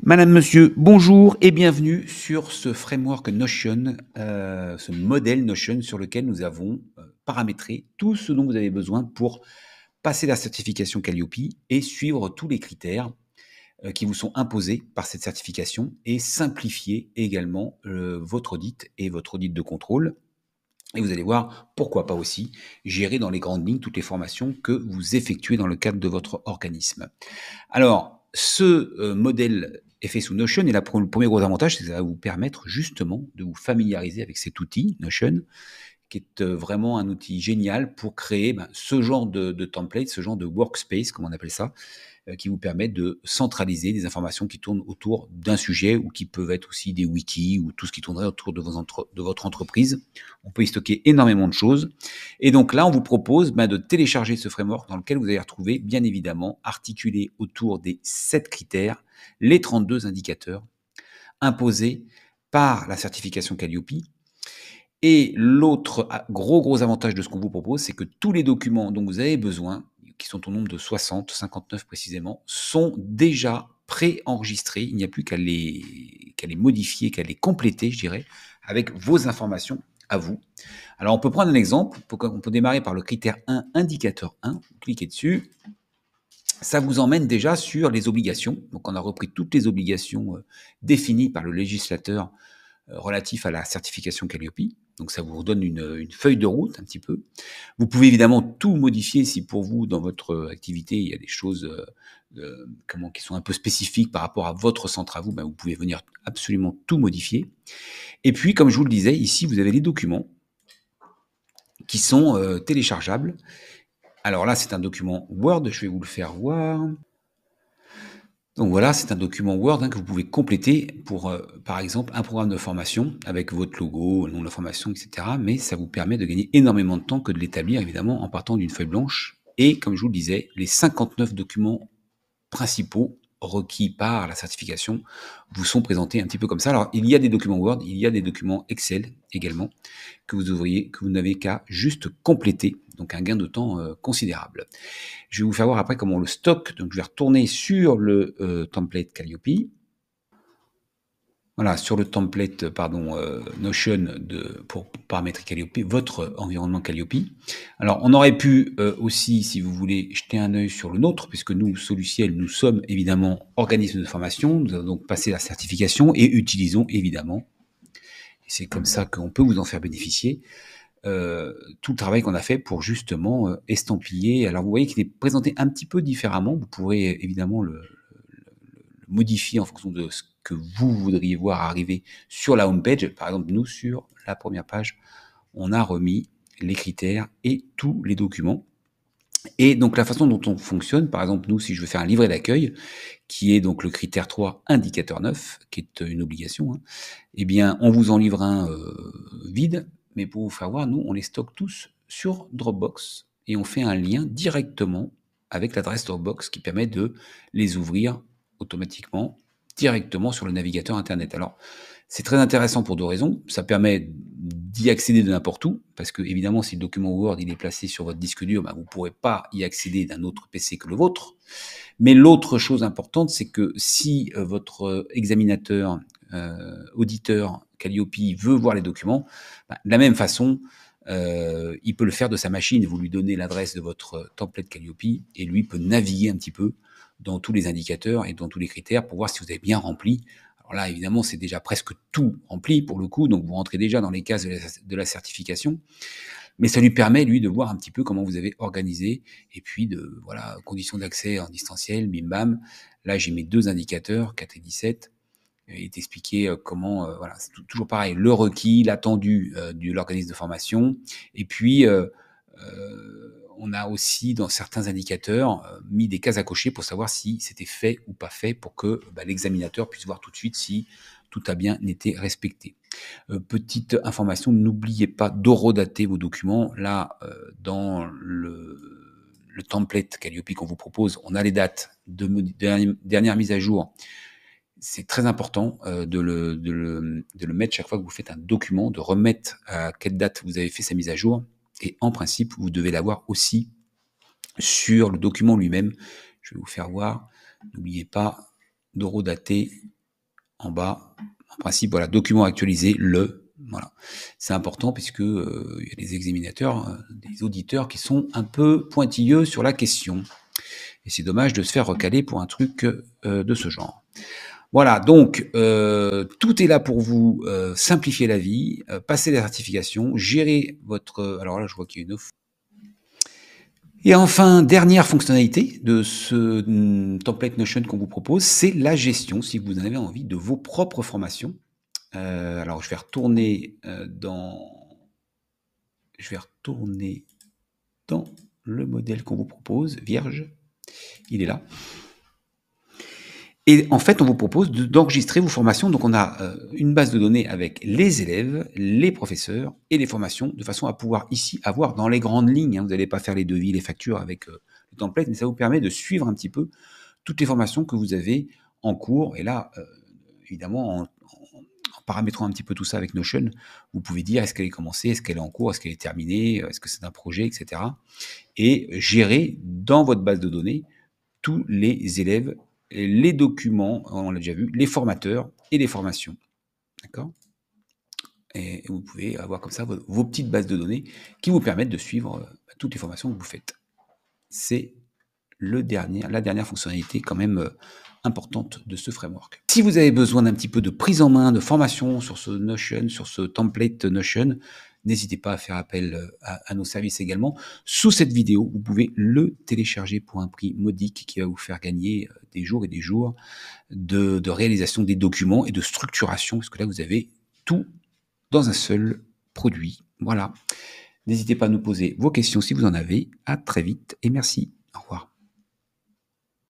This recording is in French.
Madame, monsieur, bonjour et bienvenue sur ce framework Notion, ce modèle Notion sur lequel nous avons paramétré tout ce dont vous avez besoin pour passer la certification Calliope et suivre tous les critères qui vous sont imposés par cette certification et simplifier également votre audit et votre audit de contrôle. Et vous allez voir, pourquoi pas aussi, gérer dans les grandes lignes toutes les formations que vous effectuez dans le cadre de votre organisme. Alors, ce modèle est fait sous Notion et le premier gros avantage, c'est que ça va vous permettre justement de vous familiariser avec cet outil Notion, qui est vraiment un outil génial pour créer ce genre de template, ce genre de workspace, comme on appelle ça, qui vous permet de centraliser des informations qui tournent autour d'un sujet ou qui peuvent être aussi des wikis ou tout ce qui tournerait autour de votre entreprise. On peut y stocker énormément de choses. Et donc là, on vous propose de télécharger ce framework dans lequel vous allez retrouver, bien évidemment, articulé autour des 7 critères, les 32 indicateurs imposés par la certification Calliope. Et l'autre gros avantage de ce qu'on vous propose, c'est que tous les documents dont vous avez besoin, qui sont au nombre de 60, 59 précisément, sont déjà pré-enregistrés. Il n'y a plus qu'à les modifier, qu'à les compléter, je dirais, avec vos informations à vous. Alors, on peut prendre un exemple. On peut démarrer par le critère 1, indicateur 1. Vous cliquez dessus. Ça vous emmène déjà sur les obligations. Donc, on a repris toutes les obligations définies par le législateur relatif à la certification Calliope. Donc, ça vous donne une feuille de route un petit peu. Vous pouvez évidemment tout modifier si pour vous, dans votre activité, il y a des choses qui sont un peu spécifiques par rapport à votre centre à vous. Vous pouvez venir absolument tout modifier. Et puis, comme je vous le disais, ici, vous avez les documents qui sont téléchargeables. Alors là, c'est un document Word. Je vais vous le faire voir. Donc voilà, c'est un document Word que vous pouvez compléter pour, par exemple, un programme de formation avec votre logo, le nom de la formation, etc. Mais ça vous permet de gagner énormément de temps que de l'établir, évidemment, en partant d'une feuille blanche. Et comme je vous le disais, les 59 documents principaux requis par la certification vous sont présentés un petit peu comme ça. Alors, il y a des documents Word, il y a des documents Excel également que vous n'avez qu'à juste compléter. Donc, un gain de temps considérable. Je vais vous faire voir après comment on le stocke. Donc, je vais retourner sur le template Calliope. Voilà, sur le template, Notion pour paramétrer Calliope, votre environnement Calliope. Alors, on aurait pu aussi, si vous voulez, jeter un œil sur le nôtre, puisque nous, Soluciel, nous sommes évidemment organisme de formation. Nous avons donc passé la certification et utilisons évidemment, et c'est comme ça qu'on peut vous en faire bénéficier, tout le travail qu'on a fait pour justement estampiller. Alors, vous voyez qu'il est présenté un petit peu différemment. Vous pourrez évidemment le modifier en fonction de ce que vous voudriez voir arriver sur la home page. Par exemple, nous, sur la première page, on a remis les critères et tous les documents. Et donc, la façon dont on fonctionne, par exemple, nous, si je veux faire un livret d'accueil, qui est donc le critère 3, indicateur 9, qui est une obligation, eh bien, on vous en livre un vide, mais pour vous faire voir, nous, on les stocke tous sur Dropbox et on fait un lien directement avec l'adresse Dropbox qui permet de les ouvrir automatiquement directement sur le navigateur Internet. Alors, c'est très intéressant pour deux raisons. Ça permet d'y accéder de n'importe où, parce que évidemment, si le document Word il est placé sur votre disque dur, vous ne pourrez pas y accéder d'un autre PC que le vôtre. Mais l'autre chose importante, c'est que si votre examinateur, auditeur Calliope veut voir les documents, de la même façon, il peut le faire de sa machine. Vous lui donnez l'adresse de votre template Calliope et lui peut naviguer un petit peu dans tous les indicateurs et dans tous les critères pour voir si vous avez bien rempli. Alors là, évidemment, c'est déjà presque tout rempli pour le coup, donc vous rentrez déjà dans les cases de la certification. Mais ça lui permet, lui, de voir un petit peu comment vous avez organisé, et puis de, voilà, conditions d'accès en distanciel, bim bam. Là, j'ai mes deux indicateurs, 4 et 17, et t'expliquer comment, voilà, c'est toujours pareil, le requis, l'attendu de l'organisme de formation, et puis on a aussi dans certains indicateurs mis des cases à cocher pour savoir si c'était fait ou pas fait pour que l'examinateur puisse voir tout de suite si tout a bien été respecté. Petite information, n'oubliez pas d'horodater vos documents. Là, dans le template Calliope qu'on vous propose, on a les dates de dernière mise à jour. C'est très important de le mettre chaque fois que vous faites un document, de remettre à quelle date vous avez fait sa mise à jour. Et en principe, vous devez l'avoir aussi sur le document lui-même. Je vais vous faire voir. N'oubliez pas d'horodater en bas, en principe, voilà, document actualisé, voilà. C'est important puisque il y a des examinateurs, des auditeurs qui sont un peu pointilleux sur la question. Et c'est dommage de se faire recaler pour un truc de ce genre. Voilà, donc tout est là pour vous simplifier la vie, passer les certifications, gérer votre... Alors là, je vois qu'il y a une offre. Et enfin, dernière fonctionnalité de ce template Notion qu'on vous propose, c'est la gestion, si vous en avez envie, de vos propres formations. Alors, je vais retourner dans le modèle qu'on vous propose, vierge. Il est là. Et en fait, on vous propose d'enregistrer vos formations. Donc, on a une base de données avec les élèves, les professeurs et les formations, de façon à pouvoir ici avoir dans les grandes lignes, vous n'allez pas faire les devis, les factures avec le template, mais ça vous permet de suivre un petit peu toutes les formations que vous avez en cours. Et là, évidemment, en paramétrant un petit peu tout ça avec Notion, vous pouvez dire est-ce qu'elle est commencée, est-ce qu'elle est en cours, est-ce qu'elle est terminée, est-ce que c'est un projet, etc. Et gérer dans votre base de données tous les élèves, les documents, on l'a déjà vu, les formateurs et les formations. D'accord ? Et vous pouvez avoir comme ça vos petites bases de données qui vous permettent de suivre toutes les formations que vous faites. C'est la dernière fonctionnalité quand même importante de ce framework. Si vous avez besoin d'un petit peu de prise en main, de formation sur ce Notion, sur ce template Notion, n'hésitez pas à faire appel à nos services également. Sous cette vidéo, vous pouvez le télécharger pour un prix modique qui va vous faire gagner des jours et des jours de réalisation des documents et de structuration, parce que là, vous avez tout dans un seul produit. Voilà. N'hésitez pas à nous poser vos questions si vous en avez. À très vite et merci. Au revoir.